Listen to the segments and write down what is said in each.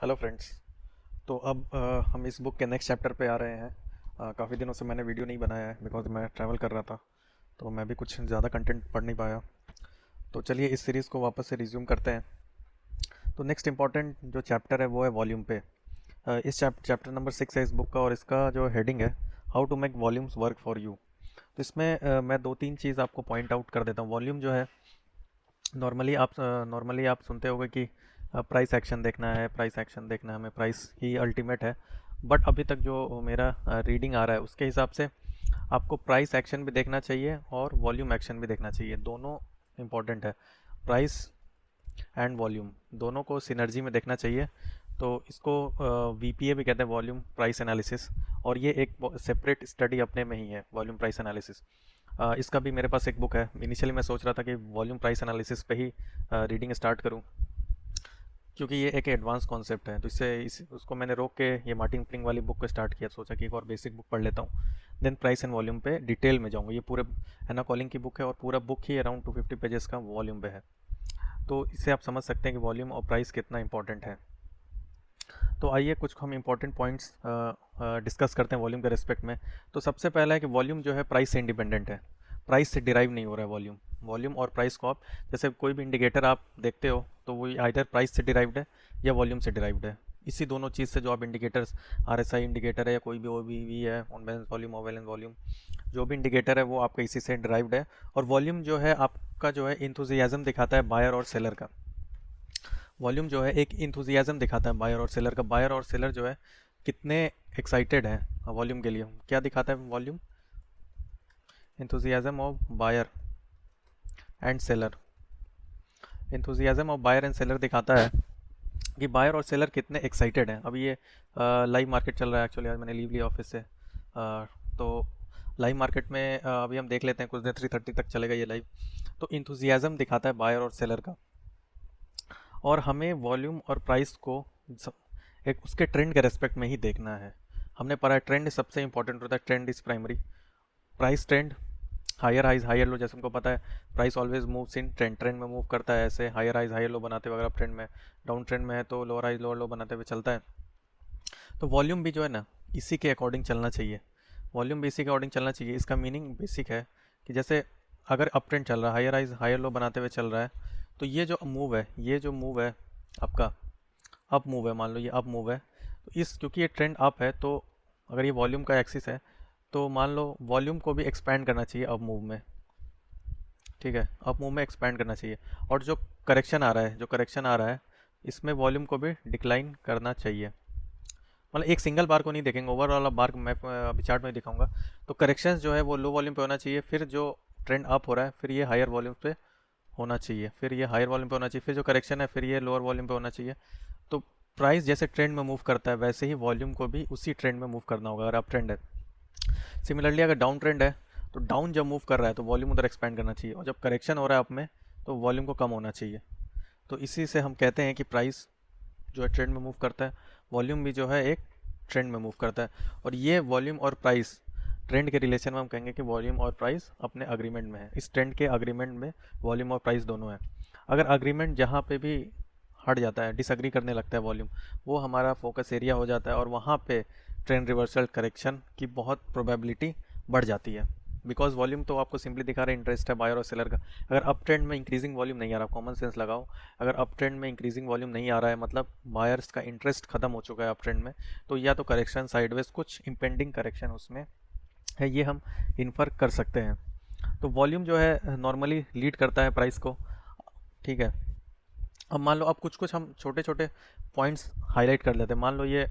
Hello friends. तो अब हम इस बुक के नेक्स्ट चैप्टर पे आ रहे हैं। काफ़ी दिनों से मैंने वीडियो नहीं बनाया है बिकॉज मैं ट्रैवल कर रहा था, तो मैं भी कुछ ज़्यादा कंटेंट पढ़ नहीं पाया। तो चलिए इस सीरीज़ को वापस से रिज्यूम करते हैं। तो नेक्स्ट इंपॉर्टेंट जो चैप्टर है वो है वॉल्यूम पे। इस चैप्टर नंबर 6 है इस बुक का, और इसका जो हेडिंग है how to make volumes work for you. तो इसमें मैं दो तीन चीज़ आपको पॉइंट आउट कर देता हूँ। वॉल्यूम जो है, नॉर्मली आप सुनते होंगे कि प्राइस एक्शन देखना है, प्राइस एक्शन देखना है, हमें प्राइस ही अल्टीमेट है। बट अभी तक जो मेरा रीडिंग आ रहा है उसके हिसाब से आपको प्राइस एक्शन भी देखना चाहिए और वॉल्यूम एक्शन भी देखना चाहिए। दोनों इम्पॉर्टेंट है। प्राइस एंड वॉल्यूम दोनों को सिनर्जी में देखना चाहिए। तो इसको वीपीए भी कहते हैं, वॉल्यूम प्राइस एनालिसिस, और ये एक सेपरेट स्टडी अपने में ही है, वॉल्यूम प्राइस एनालिसिस। इसका भी मेरे पास एक बुक है। इनिशियली मैं सोच रहा था कि वॉल्यूम प्राइस एनालिसिस पे ही रीडिंग स्टार्ट करूं, क्योंकि ये एक एडवांस कॉन्सेप्ट है। तो उसको मैंने रोक के ये मार्टिन प्लिंग वाली बुक को स्टार्ट किया। सोचा कि एक और बेसिक बुक पढ़ लेता हूँ, देन प्राइस एंड वॉल्यूम पे डिटेल में जाऊँगा। ये पूरे एना कॉलिंग की बुक है और पूरा बुक ही अराउंड 250 पेजेस का वॉल्यूम पे है। तो इससे आप समझ सकते हैं कि वॉल्यूम और प्राइस कितना इंपॉर्टेंट है। तो आइए कुछ हम इंपॉर्टेंट पॉइंट्स डिस्कस करते हैं वॉल्यूम के रिस्पेक्ट में। तो सबसे पहला है कि वॉल्यूम जो है प्राइस से इंडिपेंडेंट है, प्राइस से डिराइव नहीं हो रहा है वॉल्यूम। वॉल्यूम और प्राइस को आप, जैसे कोई भी इंडिकेटर आप देखते हो तो वो आइदर प्राइस से डिराइव्ड है या वॉल्यूम से डिराइव्ड है। इसी दोनों चीज़ से जो आप इंडिकेटर्स, आरएसआई इंडिकेटर है या कोई भी ओबीवी है, on balance volume, of balance volume, जो भी इंडिकेटर है वो आपका इसी से डिराइव्ड है। और वॉल्यूम जो है आपका जो है इंथुजियाज्म दिखाता है बायर और सेलर का। वॉल्यूम जो है एक इंथुजियाज्म दिखाता है बायर और सेलर का। बायर और सेलर जो है कितने एक्साइटेड हैं वॉल्यूम के लिए। क्या दिखाता है volume? Enthusiasm of buyer and seller. Enthusiasm of buyer and seller दिखाता है कि बायर और सेलर कितने एक्साइटेड हैं। अभी ये लाइव मार्केट चल रहा है। एक्चुअली आज मैंने लीव लिया ऑफिस से, तो लाइव मार्केट में अभी हम देख लेते हैं, कुछ देर 3:30 तक चलेगा ये लाइव। तो इंथुजियाज्म दिखाता है बायर और सेलर का, और हमें वॉल्यूम और प्राइस को एक उसके ट्रेंड के रेस्पेक्ट में ही देखना है। हमने पढ़ा है ट्रेंड सबसे इंपॉर्टेंट होता है, trend is primary. Price trend, higher highs higher low, जैसे हमको पता है price always moves in trend, trend में मूव करता है ऐसे, हायर हाइज हायर लो बनाते हुए। अगर आप ट्रेंड में, डाउन ट्रेंड में है तो लोअर हाइज लोअर लो बनाते हुए चलता है। तो वॉल्यूम भी जो है ना इसी के अकॉर्डिंग चलना चाहिए। वॉल्यूम भी इसी के अकॉर्डिंग चलना चाहिए। इसका मीनिंग बेसिक है कि जैसे अगर अप ट्रेंड चल रहा है, हायर हाइज हायर लो बनाते हुए चल रहा है, तो ये जो मूव है, ये जो मूव है आपका अप मूव है, मान लो ये अप मूव है, तो इस क्योंकि ये ट्रेंड अप है, तो अगर ये वॉल्यूम का एक्सिस है तो मान लो वॉल्यूम को भी एक्सपैंड करना चाहिए अप मूव में। ठीक है, अप मूव में एक्सपैंड करना चाहिए। और जो करेक्शन आ रहा है, जो करेक्शन आ रहा है, इसमें वॉल्यूम को भी डिक्लाइन करना चाहिए। मतलब एक सिंगल बार को नहीं देखेंगे, ओवरऑल बार मैं अभी चार्ट में दिखाऊंगा। तो करेक्शंस जो है वो लो वॉल्यूम पे होना चाहिए, फिर जो ट्रेंड अप हो रहा है फिर ये हायर वॉल्यूम पे होना चाहिए, फिर ये हायर वॉल्यूम पे होना चाहिए, फिर जो करेक्शन है फिर ये लोअर वॉल्यूम पे होना चाहिए। तो प्राइस जैसे ट्रेंड में मूव करता है वैसे ही वॉल्यूम को भी उसी ट्रेंड में मूव करना होगा अगर अप ट्रेंड है। सिमिलरली अगर डाउन ट्रेंड है तो डाउन जब मूव कर रहा है तो वॉल्यूम उधर एक्सपैंड करना चाहिए, और जब करेक्शन हो रहा है अप में तो वॉल्यूम को कम होना चाहिए। तो इसी से हम कहते हैं कि प्राइस जो है ट्रेंड में मूव करता है, वॉल्यूम भी जो है एक ट्रेंड में मूव करता है। और ये वॉल्यूम और प्राइस ट्रेंड के रिलेशन में हम कहेंगे कि वॉल्यूम और प्राइस अपने अग्रीमेंट में है। इस ट्रेंड के अग्रीमेंट में वॉल्यूम और प्राइस दोनों है। अगर अग्रीमेंट जहाँ पे भी हट जाता है, डिसअग्री करने लगता है वॉल्यूम, वो हमारा फोकस एरिया हो जाता है, और वहाँ पे ट्रेंड रिवर्सल करेक्शन की बहुत प्रोबेबिलिटी बढ़ जाती है। बिकॉज वॉल्यूम तो आपको सिंपली दिखा रहा है इंटरेस्ट है बायर और सेलर का। अगर अप ट्रेंड में इंक्रीजिंग वॉल्यूम नहीं आ रहा, कॉमन सेंस लगाओ, अगर अप ट्रेंड में इंक्रीजिंग वॉल्यूम नहीं आ रहा है मतलब बायर्स का इंटरेस्ट खत्म हो चुका है अप ट्रेंड में, तो या तो करेक्शन साइडवेज, कुछ इम्पेंडिंग करेक्शन उसमें है, ये हम इन्फर कर सकते हैं। तो वॉल्यूम जो है नॉर्मली लीड करता है प्राइस को। ठीक है, अब मान लो अब कुछ कुछ हम छोटे छोटे पॉइंट्स हाईलाइट कर लेते हैं। मान लो ये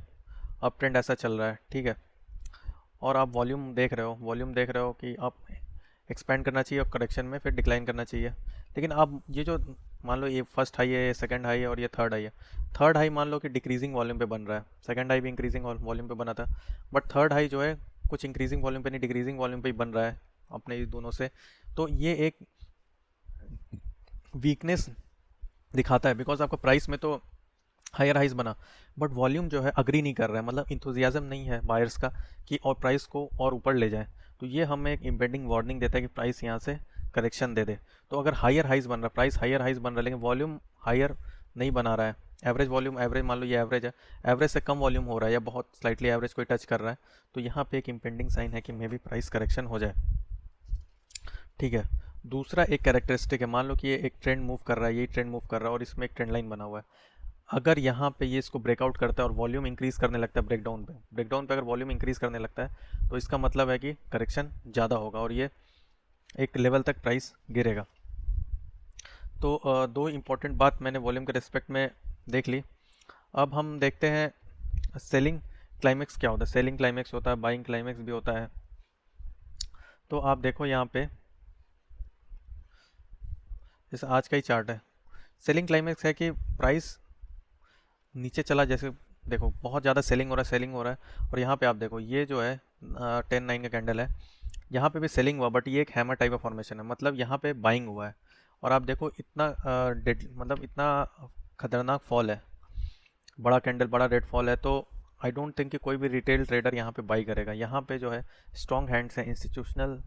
अप ट्रेंड ऐसा चल रहा है, ठीक है, और आप वॉल्यूम देख रहे हो, वॉल्यूम देख रहे हो कि आप एक्सपेंड करना चाहिए और करेक्शन में फिर डिक्लाइन करना चाहिए। लेकिन अब ये जो मान लो ये फर्स्ट हाई है, ये सेकंड हाई है और ये थर्ड हाई है। थर्ड हाई मान लो कि डिक्रीजिंग वॉल्यूम पे बन रहा है, सेकंड हाई भी इंक्रीजिंग वॉल्यूम पे बना था, बट थर्ड हाई जो है कुछ इंक्रीजिंग वॉल्यूम पे नहीं, डिक्रीजिंग वॉल्यूम पे ही बन रहा है अपने इस दोनों से। तो ये एक वीकनेस दिखाता है, बिकॉज आपका प्राइस में तो हायर हाइज बना, बट वॉल्यूम जो है अग्री नहीं कर रहा है, मतलब इंथुजियाज्म नहीं है बायर्स का कि और प्राइस को और ऊपर ले जाए। तो ये हमें एक इम्पेंडिंग वार्निंग देता है कि प्राइस यहाँ से करेक्शन दे दे। तो अगर हायर हाइज बन रहा है, प्राइस हायर हाइज बन रहा है लेकिन वॉल्यूम हायर नहीं बना रहा है, एवरेज वॉल्यूम, एवरेज मान लो ये एवरेज है, एवरेज से कम वॉल्यूम हो रहा है या बहुत स्लाइटली एवरेज कोई टच कर रहा है, तो यहाँ पे एक इम्पेंडिंग साइन है कि मे बी प्राइस करेक्शन हो जाए। ठीक है। दूसरा एक कैरेक्टरिस्टिक है, मान लो कि ये एक ट्रेंड मूव कर रहा है, ये ट्रेंड मूव कर रहा है और इसमें एक ट्रेंड लाइन बना हुआ है। अगर यहाँ पे ये इसको ब्रेकआउट करता है और वॉल्यूम इंक्रीज करने लगता है ब्रेकडाउन पे अगर वॉल्यूम इंक्रीज करने लगता है तो इसका मतलब है कि करेक्शन ज़्यादा होगा और ये एक लेवल तक प्राइस गिरेगा। तो दो इम्पॉर्टेंट बात मैंने वॉल्यूम के रिस्पेक्ट में देख ली। अब हम देखते हैं सेलिंग क्लाइमेक्स क्या होता है। सेलिंग क्लाइमेक्स होता है, बाइंग क्लाइमेक्स भी होता है। तो आप देखो यहाँ पे जैसे आज का ही चार्ट है, सेलिंग क्लाइमेक्स है कि प्राइस नीचे चला, जैसे देखो बहुत ज़्यादा सेलिंग हो रहा है और यहाँ पे आप देखो ये जो है 10-9 का कैंडल है, यहाँ पे भी सेलिंग हुआ बट ये एक हैमर टाइप ऑफ फॉर्मेशन है, मतलब यहाँ पे बाइंग हुआ है। और आप देखो इतना मतलब इतना खतरनाक फॉल है, बड़ा कैंडल, बड़ा रेड फॉल है, तो आई डोंट थिंक कि कोई भी रिटेल ट्रेडर यहाँ पे बाई करेगा। यहाँ पे जो है स्ट्रॉन्ग हैंड्स हैं, इंस्टीट्यूशनल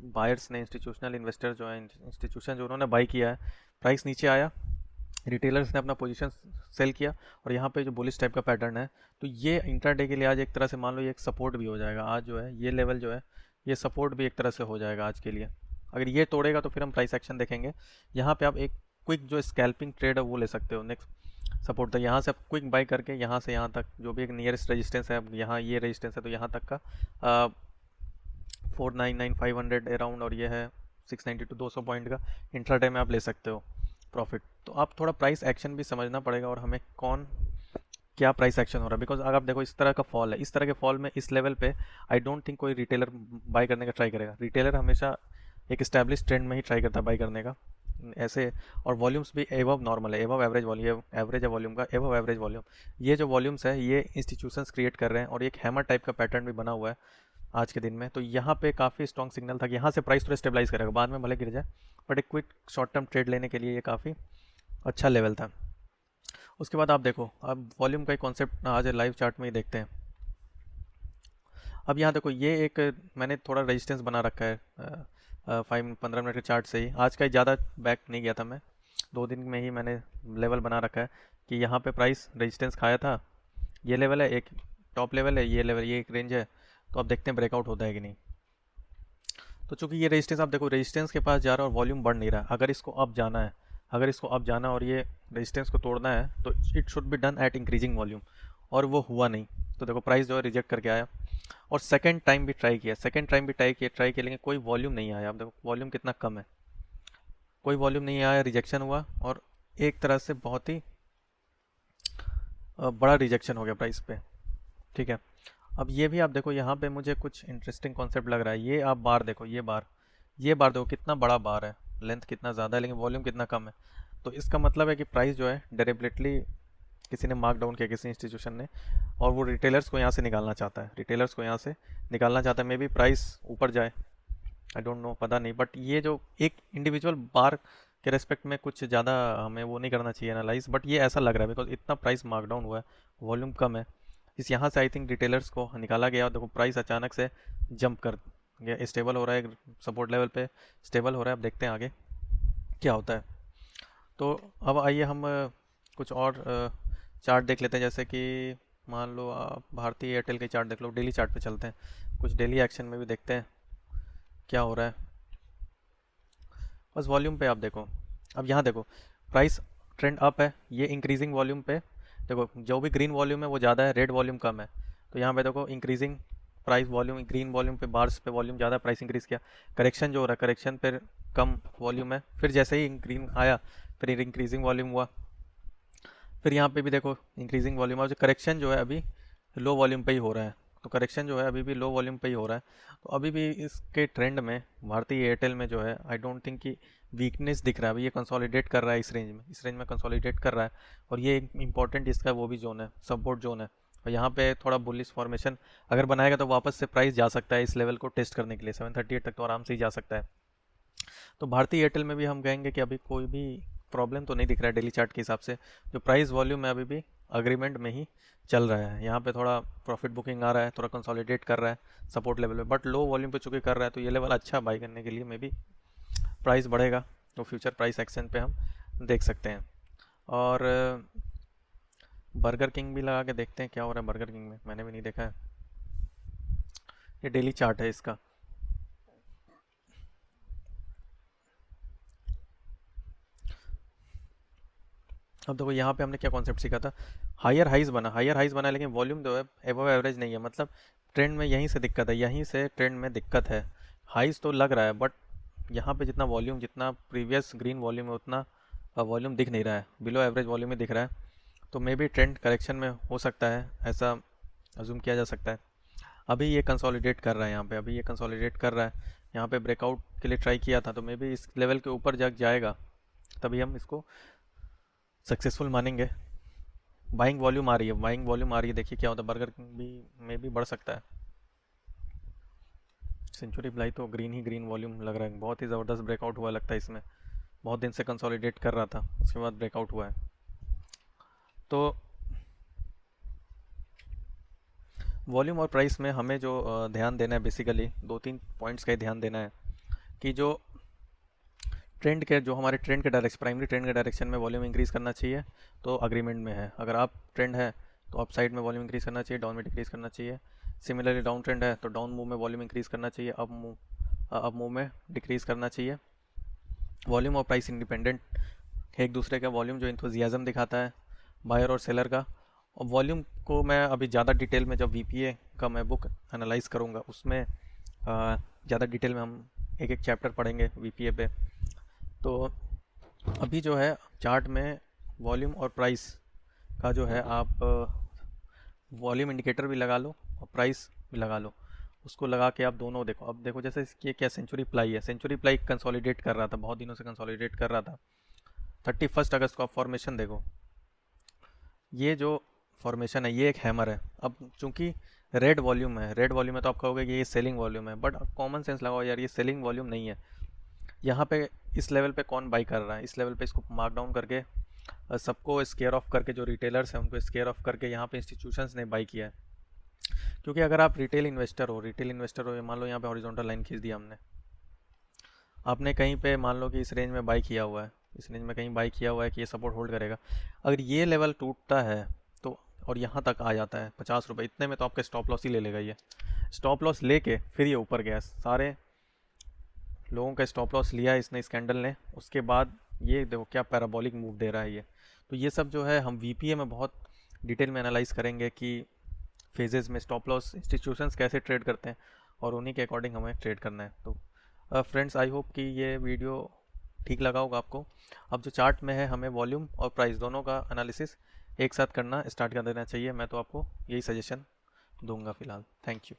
बायर्स ने, इंस्टीट्यूशनल इन्वेस्टर जो है, इंस्टीट्यूशन जो उन्होंने बाई किया है, प्राइस नीचे आया, रिटेलर्स ने अपना पोजीशन सेल किया और यहाँ पे जो बुलिश टाइप का पैटर्न है, तो ये इंट्राडे के लिए आज एक तरह से मान लो ये एक सपोर्ट भी हो जाएगा। आज जो है ये लेवल जो है ये सपोर्ट भी एक तरह से हो जाएगा आज के लिए। अगर ये तोड़ेगा तो फिर हम प्राइस एक्शन देखेंगे। यहाँ पे आप एक क्विक जो स्कैल्पिंग ट्रेड है वो ले सकते हो नेक्स्ट सपोर्ट तक। यहाँ से आप क्विक बाई करके यहाँ से यहाँ तक जो भी एक नियरेस्ट रेजिस्टेंस है, अब यहाँ ये रेजिस्टेंस है तो यहाँ तक का 499-500 अराउंड और ये है 690 टू 200 पॉइंट का इंट्राडे में आप ले सकते हो प्रॉफिट। तो आप थोड़ा प्राइस एक्शन भी समझना पड़ेगा और हमें कौन क्या प्राइस एक्शन हो रहा है, बिकॉज अगर आप देखो इस तरह का फॉल है, इस तरह के फॉल में इस लेवल पे आई डोंट थिंक कोई रिटेलर बाई करने का ट्राई करेगा। रिटेलर हमेशा एक स्टैब्लिश ट्रेंड में ही ट्राई करता है बाई करने का ऐसे। और वॉल्यूम्स भी एवव नॉर्मल है, एवव एवरेज वॉल्यूम, एवरेज है वॉल्यूम का, एवव एवरेज वॉल्यूम। ये जो वॉल्यूम्स है ये इंस्टीट्यूशंस क्रिएट कर रहे हैं और एक हैमर टाइप का पैटर्न भी बना हुआ है आज के दिन में। तो यहाँ पे काफ़ी स्ट्रॉन्ग सिग्नल था कि यहाँ से प्राइस थोड़ा स्टेबलाइज करेगा, बाद में भले गिर जाए, बट एक क्विक शॉर्ट टर्म ट्रेड लेने के लिए ये काफ़ी अच्छा लेवल था। उसके बाद आप देखो, अब वॉल्यूम का एक कॉन्सेप्ट आज लाइव चार्ट में ही देखते हैं। अब यहाँ देखो ये एक मैंने थोड़ा रेजिस्टेंस बना रखा है 5-15 मिनट के चार्ट से ही। आज का ही ज़्यादा बैक नहीं गया था मैं, 2 दिन में ही मैंने लेवल बना रखा है कि यहाँ पे प्राइस रेजिस्टेंस खाया था, ये लेवल है, एक टॉप लेवल है, ये लेवल, ये एक रेंज है। तो अब देखते हैं ब्रेकआउट होता है कि नहीं। तो चूंकि ये रेजिस्टेंस आप देखो रेजिस्टेंस के पास जा रहा है और वॉल्यूम बढ़ नहीं रहा, अगर इसको अप जाना है, अगर इसको अप जाना और ये रेजिस्टेंस को तोड़ना है तो it should be done at increasing volume, और वो हुआ नहीं। तो देखो प्राइस जो है रिजेक्ट करके आया और सेकंड टाइम भी ट्राई किया, लेकिन कोई वॉल्यूम नहीं आया। अब देखो वॉल्यूम कितना कम है, कोई वॉल्यूम नहीं आया, रिजेक्शन हुआ और एक तरह से बहुत ही बड़ा रिजेक्शन हो गया प्राइस पे। ठीक है। अब ये भी आप देखो, यहाँ पे मुझे कुछ इंटरेस्टिंग कॉन्सेप्ट लग रहा है। ये आप बार देखो, ये बार देखो कितना बड़ा बार है, लेंथ कितना ज़्यादा है लेकिन वॉल्यूम कितना कम है। तो इसका मतलब है कि प्राइस जो है डेलिबरेटली किसी ने मार्क डाउन किया, किसी इंस्टीट्यूशन ने, और वो रिटेलर्स को यहाँ से निकालना चाहता है, मे बी प्राइस ऊपर जाए, आई डोंट नो, पता नहीं। बट ये जो एक इंडिविजुअल बार के रेस्पेक्ट में कुछ ज़्यादा हमें वो नहीं करना चाहिए एनालाइज, बट ये ऐसा लग रहा है बिकॉज इतना प्राइस मार्क डाउन हुआ है, वॉल्यूम कम है। इस यहाँ से आई थिंक रिटेलर्स को निकाला गया और देखो प्राइस अचानक से जंप कर गया, स्टेबल हो रहा है, सपोर्ट लेवल पे स्टेबल हो रहा है। अब देखते हैं आगे क्या होता है। तो अब आइए हम कुछ और चार्ट देख लेते हैं, जैसे कि मान लो आप भारतीय एयरटेल के चार्ट देख लो। डेली चार्ट पे चलते हैं, कुछ डेली एक्शन में भी देखते हैं क्या हो रहा है। बस वॉल्यूम पे आप देखो, अब यहाँ देखो प्राइस ट्रेंड अप है, ये इंक्रीजिंग वॉल्यूम पे देखो, जो भी ग्रीन वॉल्यूम है वो ज़्यादा है, रेड वॉल्यूम कम है। तो यहाँ पे देखो increasing price volume, green volume पे बार्स पे वॉल्यूम ज़्यादा, प्राइस इंक्रीज किया। करेक्शन जो हो रहा है, करेक्शन पे कम वॉल्यूम है, फिर जैसे ही ग्रीन आया फिर इंक्रीजिंग वॉल्यूम हुआ, फिर यहाँ पे भी देखो इंक्रीजिंग वॉल्यूम। अब करेक्शन जो है अभी लो वॉल्यूम पे ही हो रहा है, तो करेक्शन जो है अभी भी लो वॉल्यूम पे ही हो रहा है। तो अभी भी इसके ट्रेंड में भारतीय एयरटेल में जो है आई डोंट थिंक कि वीकनेस दिख रहा है। अभी ये कंसोलिडेट कर रहा है इस रेंज में कंसोलिडेट कर रहा है, और ये इंपॉर्टेंट इसका वो भी जोन है, सपोर्ट जोन है। और यहाँ पे थोड़ा बुलिश फॉर्मेशन अगर बनाएगा तो वापस से प्राइस जा सकता है इस लेवल को टेस्ट करने के लिए, 738 तक तो आराम से ही जा सकता है। तो भारतीय एयरटेल में भी हम कहेंगे कि अभी कोई भी प्रॉब्लम तो नहीं दिख रहा है डेली चार्ट के हिसाब से। जो प्राइस वॉल्यूम है अभी भी अग्रीमेंट में ही चल रहा है, यहाँ पे थोड़ा प्रॉफिट बुकिंग आ रहा है, थोड़ा कंसोलिडेट कर रहा है सपोर्ट लेवल पे, बट लो वॉल्यूम पे चुके कर रहा है। तो ये लेवल अच्छा बाई करने के लिए मे बी प्राइस बढ़ेगा, तो फ्यूचर प्राइस एक्शन पे हम देख सकते हैं। और बर्गर किंग भी लगा के देखते हैं क्या हो रहा है बर्गर किंग में, मैंने भी नहीं देखा है। ये डेली चार्ट है इसका। अब देखो यहाँ पे हमने क्या कॉन्सेप्ट सीखा था, हायर हाइज बना लेकिन वॉल्यूम जो है एबव एवरेज नहीं है, मतलब ट्रेंड में यहीं से दिक्कत है, यहीं से ट्रेंड में दिक्कत है। हाइज तो लग रहा है बट यहाँ पे जितना वॉल्यूम, जितना प्रीवियस ग्रीन वॉल्यूम है उतना वॉल्यूम दिख नहीं रहा है, बिलो एवरेज वॉल्यूम ही दिख रहा है। तो मे बी ट्रेंड करेक्शन में हो सकता है, ऐसा अजूम किया जा सकता है। अभी ये कंसोलिडेट कर रहा है यहाँ पे, अभी ये कंसोलिडेट कर रहा है, यहाँ पे ब्रेकआउट के लिए ट्राई किया था, तो मे बी इस लेवल के ऊपर जग जाएगा तभी हम इसको सक्सेसफुल मानेंगे। बाइंग वॉल्यूम आ रही है, बाइंग वॉल्यूम आ रही है, देखिए क्या होता है, बर्गर किंग भी में भी बढ़ सकता है। सेंचुरी प्लाई तो ग्रीन ही ग्रीन वॉल्यूम लग रहा है, बहुत ही ज़बरदस्त ब्रेकआउट हुआ लगता है इसमें, बहुत दिन से कंसोलिडेट कर रहा था उसके बाद ब्रेकआउट हुआ है। तो वॉल्यूम और प्राइस में हमें जो ध्यान देना है, बेसिकली दो तीन पॉइंट्स का ही ध्यान देना है कि जो ट्रेंड के, जो हमारे ट्रेंड के डायरेक्शन, प्राइमरी ट्रेंड के डायरेक्शन में वॉल्यूम इंक्रीज़ करना चाहिए तो अग्रीमेंट में है। अगर आप ट्रेंड है तो अप साइड में वॉल्यूम इंक्रीज़ करना चाहिए, डाउन में डिक्रीज़ करना चाहिए। सिमिलरली डाउन ट्रेंड है तो डाउन मूव में वॉल्यूम इंक्रीज़ करना चाहिए, अप मूव में डिक्रीज़ करना चाहिए। वॉल्यूम और प्राइस इंडिपेंडेंट है एक दूसरे का। वॉल्यूम जो इंथुजियाज़म दिखाता है बायर और सेलर का, और वॉल्यूम को मैं अभी ज़्यादा डिटेल में जब वीपीए का मैं बुक एनालाइज करूँगा उसमें ज़्यादा डिटेल में हम एक एक चैप्टर पढ़ेंगे वीपीए पे। तो अभी जो है चार्ट में वॉल्यूम और प्राइस का जो है, आप वॉल्यूम इंडिकेटर भी लगा लो और प्राइस भी लगा लो, उसको लगा के आप दोनों देखो। अब देखो जैसे इसकी क्या सेंचुरी प्लाई है, सेंचुरी प्लाई कंसोलिडेट कर रहा था, बहुत दिनों से कंसोलिडेट कर रहा था। 31 अगस्त को आप फॉर्मेशन देखो, ये जो फॉर्मेशन है ये एक हैमर है। अब चूंकि रेड वॉल्यूम है, रेड वॉल्यूम है तो आप कहोगे कि ये सेलिंग वॉल्यूम है, बट कॉमन सेंस लगाओ यार, ये सेलिंग वॉल्यूम नहीं है। यहाँ पे इस लेवल पे कौन बाई कर रहा है, इस लेवल पे इसको मार्क डाउन करके सबको स्केयर ऑफ करके, जो रिटेलर्स हैं उनको स्केयर ऑफ करके यहाँ पे इंस्टीट्यूशंस ने बाई किया है। क्योंकि अगर आप रिटेल इन्वेस्टर हो, ये मान लो यहाँ पे हॉरिजॉन्टल लाइन खींच दिया हमने, आपने कहीं पे मान लो कि इस रेंज में बाई किया हुआ है, इस रेंज में कहीं बाई किया हुआ है कि ये सपोर्ट होल्ड करेगा, अगर ये लेवल टूटता है तो और यहाँ तक आ जाता है 50 रुपये, इतने में तो आपका स्टॉप लॉस ही ले लेगा। ये स्टॉप लॉस लेके फिर ये ऊपर गया, सारे लोगों का स्टॉप लॉस लिया है इसने, इस कैंडल ने, उसके बाद ये देखो क्या पैराबोलिक मूव दे रहा है ये। तो ये सब जो है हम वीपीए में बहुत डिटेल में एनालाइज करेंगे कि फेजेस में स्टॉप लॉस इंस्टीट्यूशंस कैसे ट्रेड करते हैं और उन्हीं के अकॉर्डिंग हमें ट्रेड करना है। तो फ्रेंड्स, आई होप कि ये वीडियो ठीक लगा होगा आपको। अब जो चार्ट में है हमें वॉल्यूम और प्राइस दोनों का एनालिसिस एक साथ करना स्टार्ट कर देना चाहिए, मैं तो आपको यही सजेशन दूंगा फ़िलहाल। Thank you.